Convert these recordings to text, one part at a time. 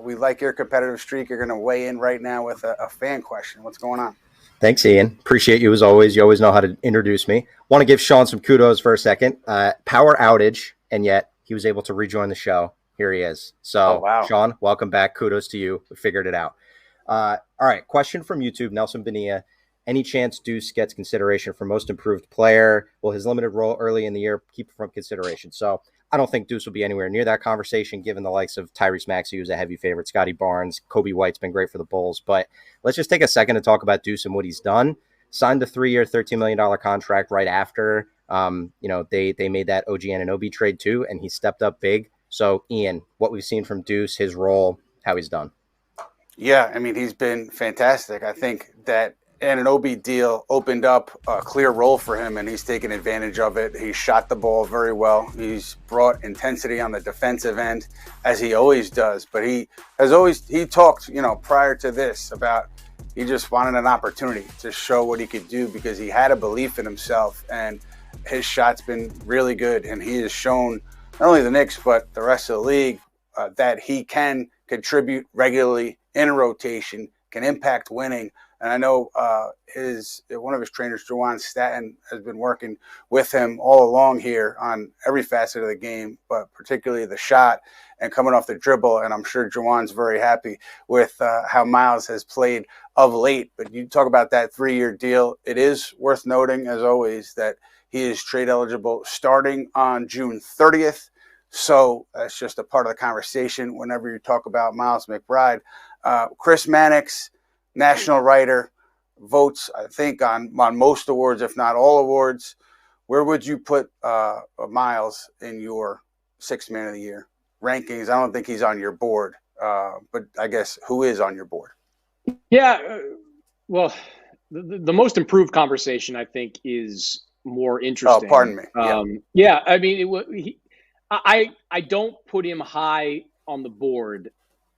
We like your competitive streak. You're going to weigh in right now with a fan question. What's going on? Thanks, Ian. Appreciate you as always. You always know how to introduce me. Want to give Shaun some kudos for a second. Power outage, and yet he was able to rejoin the show. Here he is. So, wow. Shaun, welcome back. Kudos to you. We figured it out. All right. Question from YouTube, Nelson Bonilla. Any chance Deuce gets consideration for most improved player? Will his limited role early in the year keep from consideration? So I don't think Deuce will be anywhere near that conversation, given the likes of Tyrese Maxey, who's a heavy favorite, Scotty Barnes, Kobe White's been great for the Bulls. But let's just take a second to talk about Deuce and what he's done. Signed a 3-year, $13 million contract right after, they made that OG Anunoby trade too, and he stepped up big. So, Ian, what we've seen from Deuce, his role, how he's done. Yeah, I mean, he's been fantastic. I think that Anunoby deal opened up a clear role for him, and he's taken advantage of it. He shot the ball very well. He's brought intensity on the defensive end, as he always does. But he talked, prior to this about he just wanted an opportunity to show what he could do because he had a belief in himself, and his shot's been really good. And he has shown not only the Knicks, but the rest of the league that he can contribute regularly in a rotation, can impact winning. And I know one of his trainers, Jawan Staten, has been working with him all along here on every facet of the game, but particularly the shot and coming off the dribble. And I'm sure Jawan's very happy with how Miles has played of late. But you talk about that 3-year deal. It is worth noting, as always, that he is trade eligible starting on June 30th. So that's just a part of the conversation whenever you talk about Miles McBride. Chris Mannix, national writer, votes, I think, on most awards, if not all awards. Where would you put Miles in your Sixth Man of the Year rankings? I don't think he's on your board, but I guess who is on your board? Yeah, well, the most improved conversation, I think, is more interesting. Oh, pardon me. Yeah, I mean, I don't put him high on the board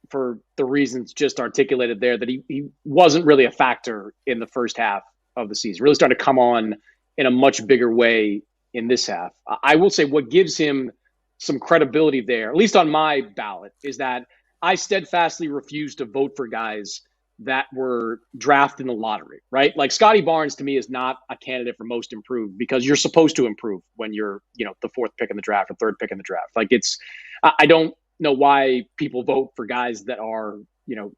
for the reasons just articulated there, that he wasn't really a factor in the first half of the season. Really started to come on in a much bigger way in this half. I will say what gives him some credibility there, at least on my ballot, is that I steadfastly refuse to vote for guys that were drafted in the lottery, right? Like Scotty Barnes to me is not a candidate for most improved because you're supposed to improve when you're, the 4th pick in the draft or 3rd pick in the draft. Like I don't know why people vote for guys that are,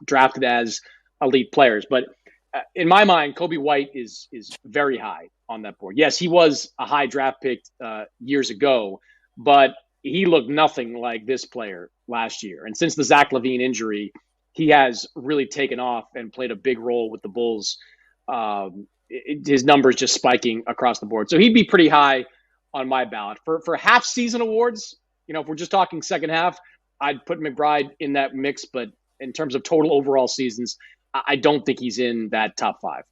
drafted as elite players. But in my mind, Kobe White is very high on that board. Yes, he was a high draft pick years ago, but he looked nothing like this player last year. And since the Zach LaVine injury, he has really taken off and played a big role with the Bulls. His numbers just spiking across the board. So he'd be pretty high on my ballot. For half season awards, if we're just talking second half, I'd put McBride in that mix. But in terms of total overall seasons, I don't think he's in that top 5.